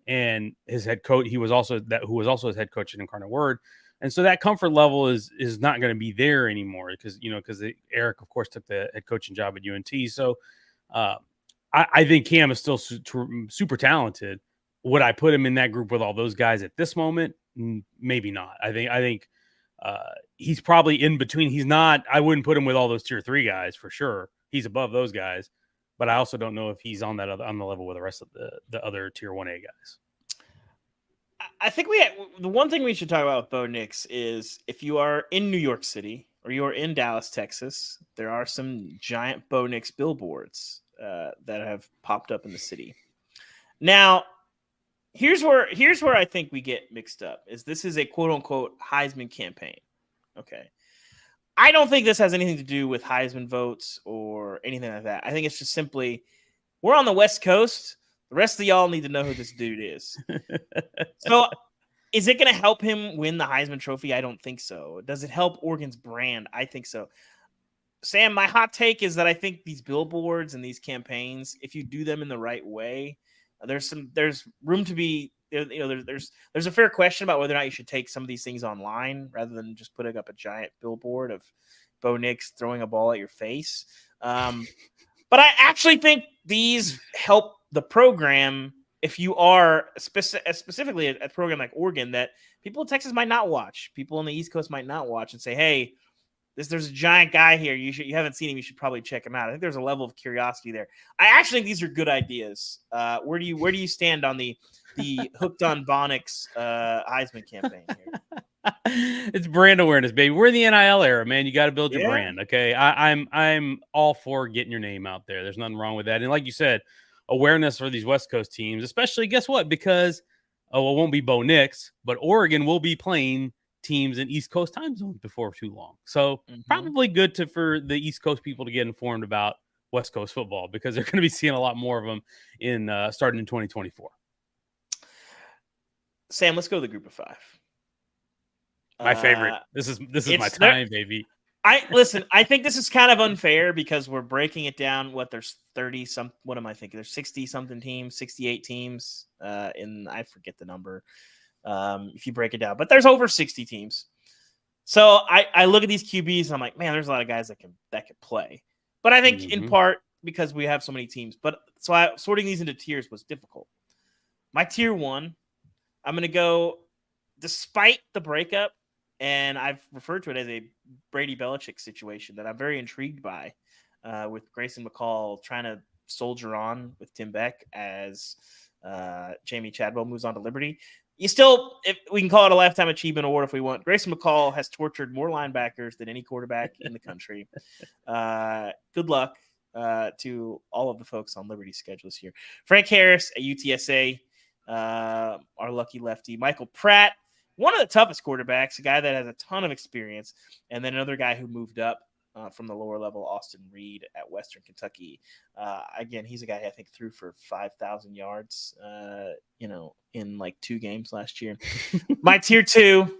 and his head coach. Who was also his head coach at Incarnate Word. And so that comfort level is not going to be there anymore because Eric, of course, took the head coaching job at UNT. So I think Cam is still super talented. Would I put him in that group with all those guys at this moment? Maybe not. I think he's probably in between. He's not. I wouldn't put him with all those Tier 3 guys for sure. He's above those guys, but I also don't know if he's on the level with the rest of the other Tier 1A guys. I think the one thing we should talk about with Bo Nix is if you are in New York City or you are in Dallas, Texas, there are some giant Bo Nix billboards that have popped up in the city. Now, here's where I think we get mixed up. Is this is a quote unquote Heisman campaign? Okay, I don't think this has anything to do with Heisman votes or anything like that. I think it's just simply we're on the West Coast. The rest of y'all need to know who this dude is. So is it going to help him win the Heisman Trophy? I don't think so. Does it help Oregon's brand? I think so. Sam, my hot take is that I think these billboards and these campaigns, if you do them in the right way, there's room to be. There's a fair question about whether or not you should take some of these things online rather than just putting up a giant billboard of Bo Nix throwing a ball at your face. But I actually think these help the program if you are specifically a program like Oregon that people in Texas might not watch, people on the East Coast might not watch, and say, hey, there's a giant guy here. You haven't seen him. You should probably check him out. I think there's a level of curiosity there. I actually think these are good ideas. Where do you stand on the Hooked on Bonix Heisman campaign here? It's brand awareness, baby. We're in the NIL era, man. You got to build your brand. Okay. I'm all for getting your name out there. There's nothing wrong with that. And like you said, awareness for these West Coast teams, especially guess what? Because it won't be Bo Nix, but Oregon will be playing teams in East Coast time zones before too long. So probably good for the East Coast people to get informed about West Coast football because they're going to be seeing a lot more of them in starting in 2024. Sam, let's go to the group of 5. My favorite. This is my time, baby. I think this is kind of unfair because we're breaking it down. There's 30 some. What am I thinking? There's 60 something teams, 68 teams. I forget the number. If you break it down, but there's over 60 teams. So I look at these QBs and I'm like, man, there's a lot of guys that can play. But I think in part because we have so many teams. But so sorting these into tiers was difficult. My tier 1, I'm going to go despite the breakup, and I've referred to it as a Brady Belichick situation that I'm very intrigued by, with Grayson McCall trying to soldier on with Tim Beck as Jamie Chadwell moves on to Liberty. If we can call it a lifetime achievement award if we want. Grayson McCall has tortured more linebackers than any quarterback in the country. Good luck to all of the folks on Liberty's schedule this year. Frank Harris at UTSA, our lucky lefty. Michael Pratt, one of the toughest quarterbacks, a guy that has a ton of experience, and then another guy who moved up from the lower level, Austin Reed at Western Kentucky. Again, he's a guy I think threw for 5,000 yards, in like 2 games last year. My tier 2,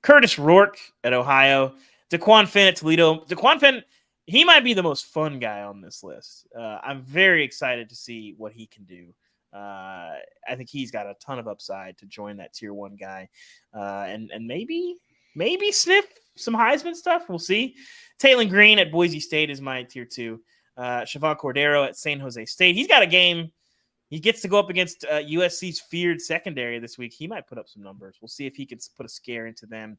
Curtis Rourke at Ohio, DeQuan Finn at Toledo. DeQuan Finn, he might be the most fun guy on this list. I'm very excited to see what he can do. I think he's got a ton of upside to join that tier 1 guy, and maybe sniff some Heisman stuff. We'll see. Taylon Green at Boise State is my tier 2. Siobhan Cordero at San Jose State. He's got a game. He gets to go up against USC's feared secondary this week. He might put up some numbers. We'll see if he can put a scare into them.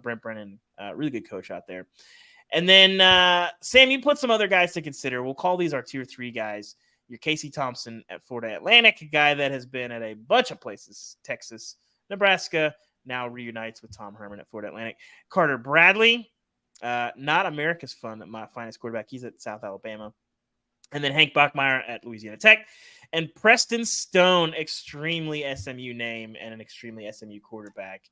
Brent Brennan, really good coach out there. And then, Sam, you put some other guys to consider. We'll call these our tier 3 guys. Your Casey Thompson at Florida Atlantic, a guy that has been at a bunch of places, Texas, Nebraska, now reunites with Tom Herman at Florida Atlantic. Carter Bradley, not America's finest quarterback. He's at South Alabama. And then Hank Bachmeier at Louisiana Tech. And Preston Stone, extremely SMU name and an extremely SMU quarterback.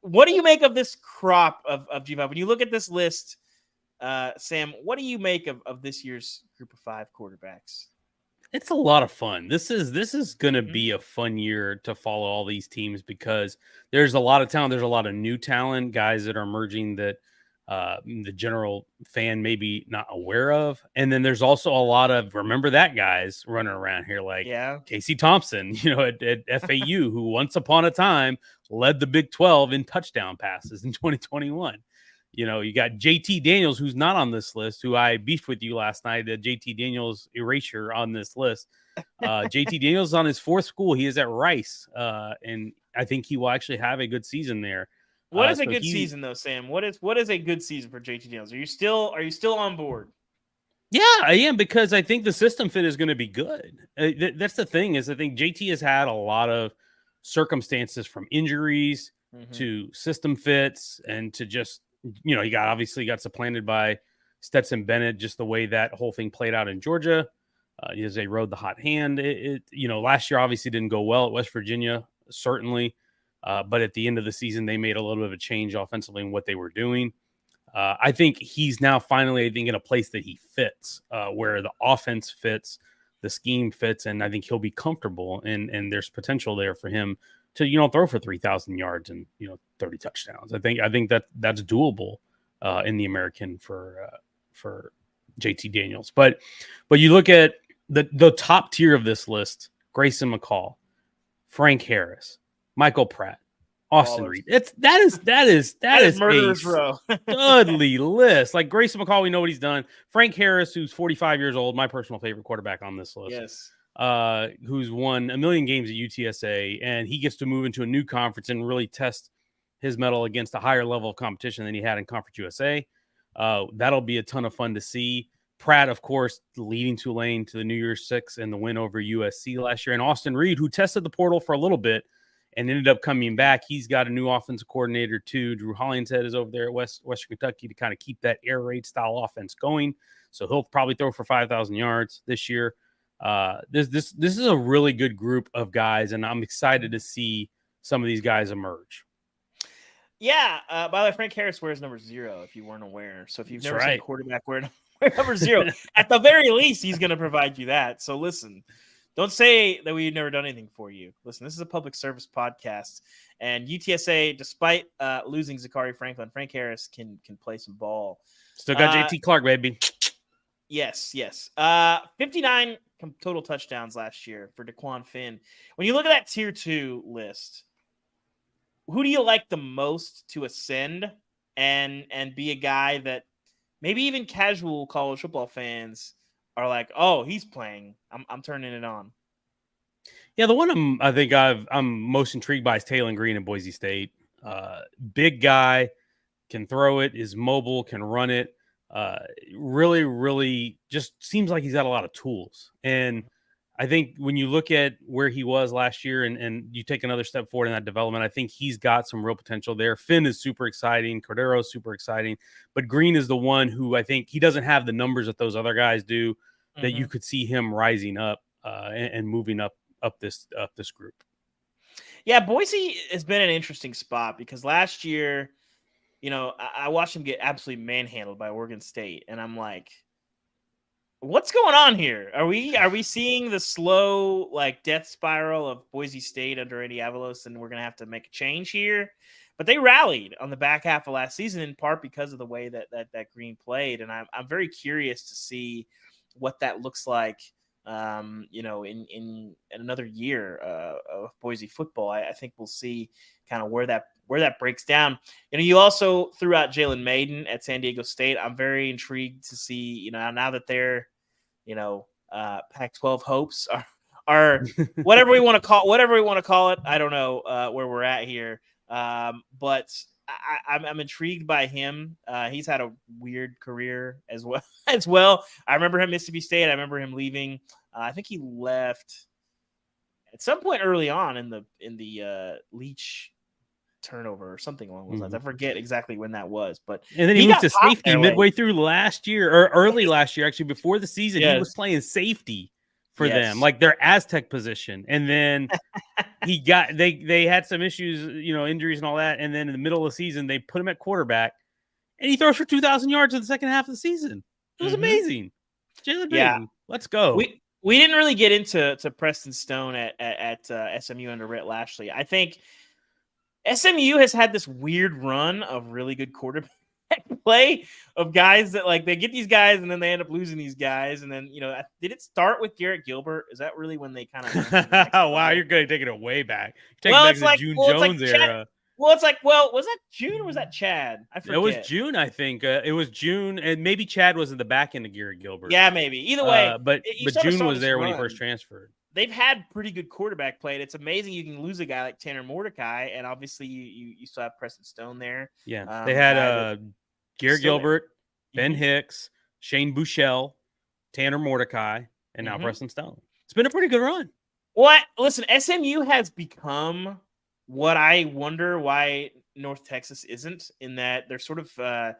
What do you make of this crop of G5? When you look at this list, Sam, what do you make of this year's group of 5 quarterbacks? It's a lot of fun. This is going to be a fun year to follow all these teams because there's a lot of talent. There's a lot of new talent, guys that are emerging that the general fan may be not aware of. And then there's also a lot of, remember that guys running around here like Casey Thompson, at FAU, who once upon a time led the Big 12 in touchdown passes in 2021. You got JT Daniels, who's not on this list, who I beefed with you last night, the JT Daniels erasure on this list. JT Daniels is on his 4th school. He is at Rice. And I think he will actually have a good season there. What is a good season though, Sam? What is a good season for JT Daniels? Are you still on board? Yeah, I am, because I think the system fit is going to be good. That's the thing, is I think JT has had a lot of circumstances from injuries to system fits and to just, he obviously got supplanted by Stetson Bennett, just the way that whole thing played out in Georgia. As they rode the hot hand, last year obviously didn't go well at West Virginia, certainly. But at the end of the season, they made a little bit of a change offensively in what they were doing. I think he's now finally, in a place that he fits, where the offense fits, the scheme fits, and I think he'll be comfortable. And there's potential there for him to, throw for 3,000 yards and 30 touchdowns. I think that's doable in the American for JT Daniels. But you look at the top tier of this list: Grayson McCall, Frank Harris, Michael Pratt, Austin Reed. That is murderer's a row. studly list. Like Grayson McCall, we know what he's done. Frank Harris, who's 45 years old, my personal favorite quarterback on this list. Yes. Who's won a million games at UTSA, and he gets to move into a new conference and really test his mettle against a higher level of competition than he had in Conference USA. That'll be a ton of fun to see. Pratt, of course, leading Tulane to the New Year's Six and the win over USC last year. And Austin Reed, who tested the portal for a little bit and ended up coming back. He's got a new offensive coordinator, too. Drew Hollingshead is over there at Western Kentucky to kind of keep that air raid style offense going. So he'll probably throw for 5,000 yards this year. This is a really good group of guys, and I'm excited to see some of these guys emerge. Yeah. By the way, Frank Harris wears number 0, if you weren't aware. So if you've never seen a quarterback wear number 0, at the very least, he's going to provide you that. So listen, don't say that we've never done anything for you. Listen, this is a public service podcast, and UTSA, despite losing Zachary Franklin, Frank Harris can play some ball. Still got JT Clark, baby. Yes. 59 total touchdowns last year for DeQuan Finn. When you look at that tier 2 list, who do you like the most to ascend and be a guy that maybe even casual college football fans are like, oh, he's playing. I'm turning it on. Yeah, the one I'm most intrigued by is Taylon Green in Boise State. Big guy, can throw it, is mobile, can run it. Really, really just seems like he's got a lot of tools. And I think when you look at where he was last year and you take another step forward in that development, I think he's got some real potential there. Finn is super exciting. Cordero is super exciting. But Green is the one who I think he doesn't have the numbers that those other guys do, that you could see him rising up and moving up this group. Yeah, Boise has been an interesting spot because last year, I watched him get absolutely manhandled by Oregon State, and I'm like, what's going on here? Are we seeing the slow death spiral of Boise State under Eddie Avalos, and we're gonna have to make a change here? But they rallied on the back half of last season in part because of the way that Green played, and I'm very curious to see what that looks like. In another year of Boise football. I think we'll see kind of where that breaks down. You also threw out Jalen Maiden at San Diego State. I'm very intrigued to see, now that they're, Pac-12 hopes are whatever we want to call it. I don't know where we're at here. But I'm intrigued by him. He's had a weird career as well. I remember him Mississippi State. I remember him leaving. I think he left at some point early on in the Leach turnover or something along those lines. I forget exactly when that was, but and then he moved to safety midway through last year or early last year, actually before the season. He was playing safety for them, like their Aztec position, and then they had some issues, injuries and all that, and then in the middle of the season they put him at quarterback, and he throws for 2,000 yards in the second half of the season. It was amazing. Jalen Baden, let's go. We didn't really get into Preston Stone at SMU under Rhett Lashley. I think SMU has had this weird run of really good quarterback play of guys that they get these guys and then they end up losing these guys. And then, did it start with Garrett Gilbert? Is that really when they kind of wow, you're going to take it way back. It's like June Jones era. Was that June or was that Chad? I forget. It was June, I think. It was June, and maybe Chad was in the back end of Garrett Gilbert. Yeah, maybe. Either way, but June was there when he first transferred. They've had pretty good quarterback play. It's amazing you can lose a guy like Tanner Mordecai, and obviously you still have Preston Stone there. Yeah, they had Garrett Gilbert, Ben Hicks, Shane Buechele, Tanner Mordecai, and now Preston Stone. It's been a pretty good run. What? Listen, SMU has become what I wonder why North Texas isn't, in that they're sort of,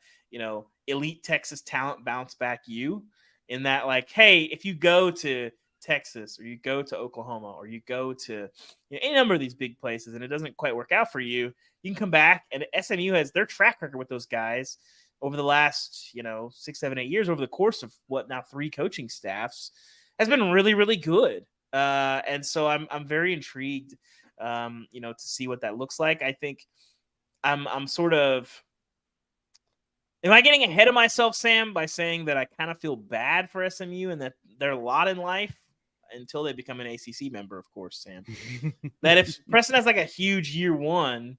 elite Texas talent bounce back in that, hey, if you go to Texas, or you go to Oklahoma, or you go to any number of these big places, and it doesn't quite work out for you, you can come back. And SMU has their track record with those guys over the last 6, 7, 8 years, over the course of now 3 coaching staffs, has been really, really good. And so I'm very intrigued, to see what that looks like. I think I'm sort of. Am I getting ahead of myself, Sam, by saying that I kind of feel bad for SMU and that they're a lot in life until they become an ACC member, of course, Sam? That if Preston has like a huge year one,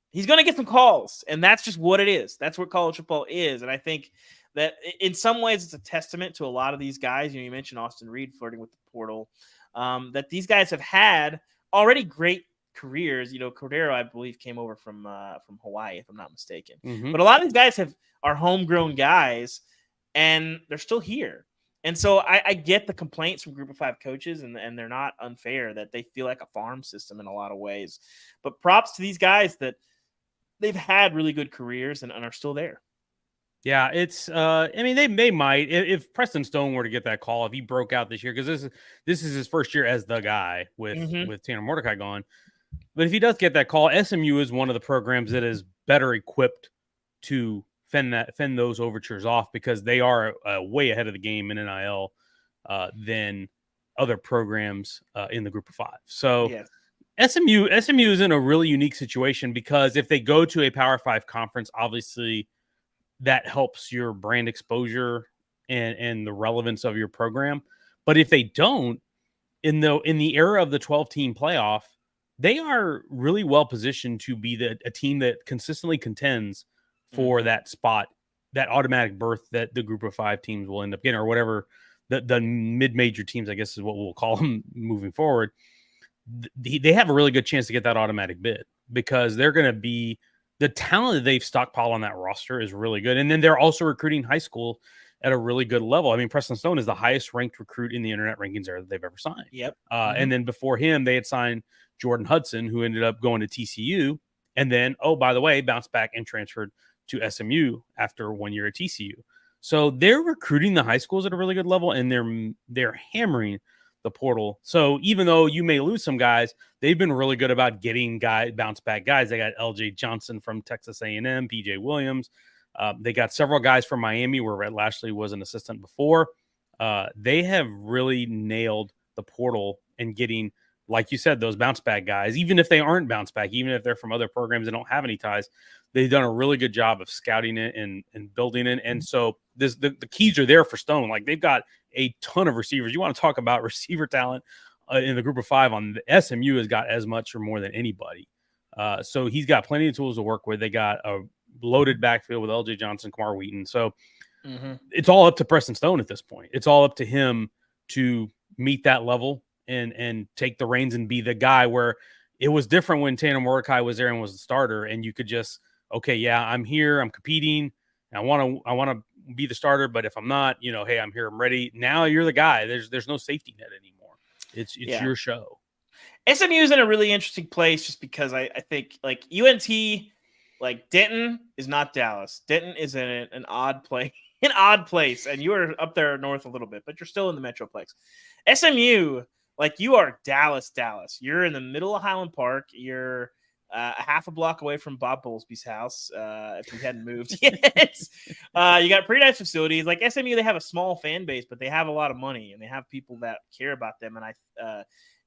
he's going to get some calls, and that's just what it is. That's what college football is. And I think that in some ways it's a testament to a lot of these guys. You mentioned Austin Reed flirting with the portal, that these guys have had already great careers. Cordero, I believe, came over from Hawaii, if I'm not mistaken. Mm-hmm. But a lot of these guys are homegrown guys, and they're still here. And so I get the complaints from Group of 5 coaches, and they're not unfair, that they feel like a farm system in a lot of ways. But props to these guys that they've had really good careers and are still there. Yeah, it's they might, if Preston Stone were to get that call, if he broke out this year, because this is his first year as the guy with Tanner Mordecai gone. But if he does get that call, SMU is one of the programs that is better equipped to fend those overtures off, because they are way ahead of the game in NIL than other programs in the Group of 5. So yes. SMU is in a really unique situation, because if they go to a Power 5 conference, obviously that helps your brand exposure and the relevance of your program. But if they don't, in the era of the 12-team playoff, they are really well positioned to be a team that consistently contends for that spot, that automatic berth that the Group of 5 teams will end up getting, or whatever the mid-major teams, I guess, is what we'll call them moving forward. They have a really good chance to get that automatic bid, because they're going to be, the talent that they've stockpiled on that roster is really good. And then they're also recruiting high school at a really good level. I mean, Preston Stone is the highest ranked recruit in the internet rankings era that they've ever signed. Yep. And then before him, they had signed Jordan Hudson, who ended up going to TCU. And then, oh, by the way, bounced back and transferred to SMU after 1 year at TCU. So they're recruiting the high schools at a really good level, and they're hammering the portal. So even though you may lose some guys, they've been really good about getting bounce back guys. They got LJ Johnson from Texas A&M, PJ Williams. They got several guys from Miami, where Rhett Lashley was an assistant before. They have really nailed the portal and getting, like you said, those bounce back guys. Even if they aren't bounce back, even if they're from other programs and don't have any ties, they've done a really good job of scouting it and building it. And so the keys are there for Stone. Like, they've got a ton of receivers. You want to talk about receiver talent in the Group of 5, on the SMU has got as much or more than anybody. So he's got plenty of tools to work with. They got a loaded backfield with LJ Johnson, Kamar Wheaton. So it's all up to Preston Stone at this point. It's all up to him to meet that level and take the reins and be the guy, where it was different when Tanner Mordecai was there and was the starter, and you could just, okay, yeah, I'm here, I'm competing, I want to be the starter, but if I'm not, hey, I'm here, I'm ready. Now you're the guy. There's no safety net anymore. It's your show. SMU is in a really interesting place, just because I think, like, UNT, like, Denton is not Dallas. Denton is in an odd place, and you are up there north a little bit, but you're still in the Metroplex. SMU, like, you are Dallas. You're in the middle of Highland Park. You're a half a block away from Bob Bowlesby's house, if he hadn't moved yet. You got pretty nice facilities. Like, SMU, they have a small fan base, but they have a lot of money, and they have people that care about them, and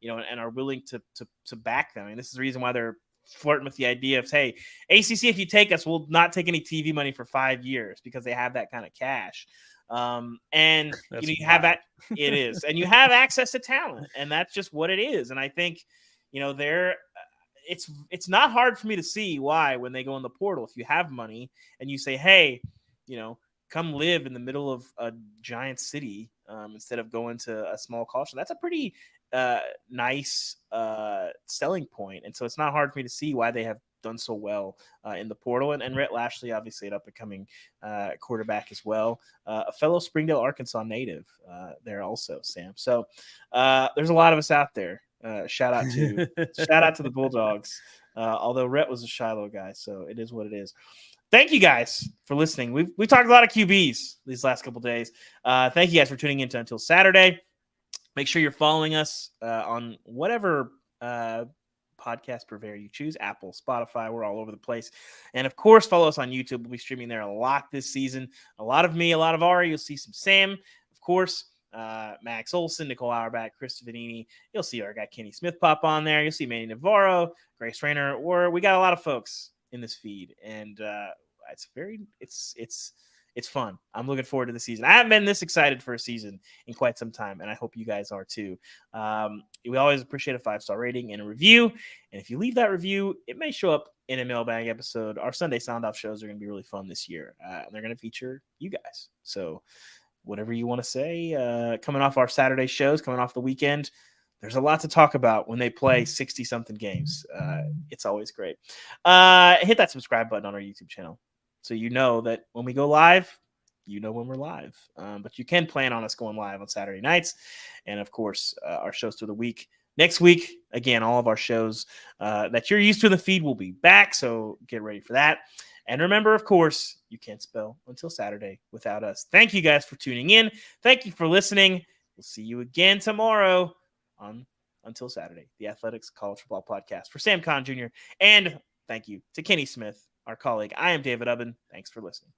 and are willing to back them. And this is the reason why they're flirting with the idea of, hey, ACC, if you take us, we'll not take any TV money for 5 years, because they have that kind of cash. And you have that, it is, and you have access to talent, and that's just what it is. And I think, it's not hard for me to see why, when they go in the portal, if you have money and you say, hey, come live in the middle of a giant city, instead of going to a small college, that's a pretty nice selling point. And so it's not hard for me to see why they have done so well in the portal. And Rhett Lashley, obviously an up-and-coming quarterback as well, a fellow Springdale, Arkansas native there also, Sam. So there's a lot of us out there. Shout out to the Bulldogs. Although Rhett was a Shiloh guy, so it is what it is. Thank you guys for listening. We've talked a lot of QBs these last couple days. Thank you guys for tuning in to Until Saturday. Make sure you're following us on whatever podcast purveyor you choose, Apple, Spotify, we're all over the place. And of course, follow us on YouTube. We'll be streaming there a lot this season. A lot of me, a lot of Ari. You'll see some Sam, of course, Max Olson, Nicole Auerbach, Chris Vanini. You'll see our guy Kenny Smith pop on there. You'll see Manny Navarro, Grace Rayner. We got a lot of folks in this feed, and it's fun. I'm looking forward to the season. I haven't been this excited for a season in quite some time, and I hope you guys are too. We always appreciate a 5-star rating and a review. And if you leave that review, it may show up in a mailbag episode. Our Sunday Sound Off shows are going to be really fun this year. And they're going to feature you guys. So whatever you want to say, coming off our Saturday shows, coming off the weekend, there's a lot to talk about when they play 60-something games. It's always great. Hit that subscribe button on our YouTube channel, so you know that when we go live, you know when we're live. But you can plan on us going live on Saturday nights. And, of course, our shows through the week. Next week, again, all of our shows that you're used to in the feed will be back, so get ready for that. And remember, of course, you can't spell until Saturday without us. Thank you guys for tuning in. Thank you for listening. We'll see you again tomorrow on Until Saturday, the Athletics College Football Podcast. For Sam Conn Jr., and thank you to Kenny Smith, our colleague. I am David Ubben. Thanks for listening.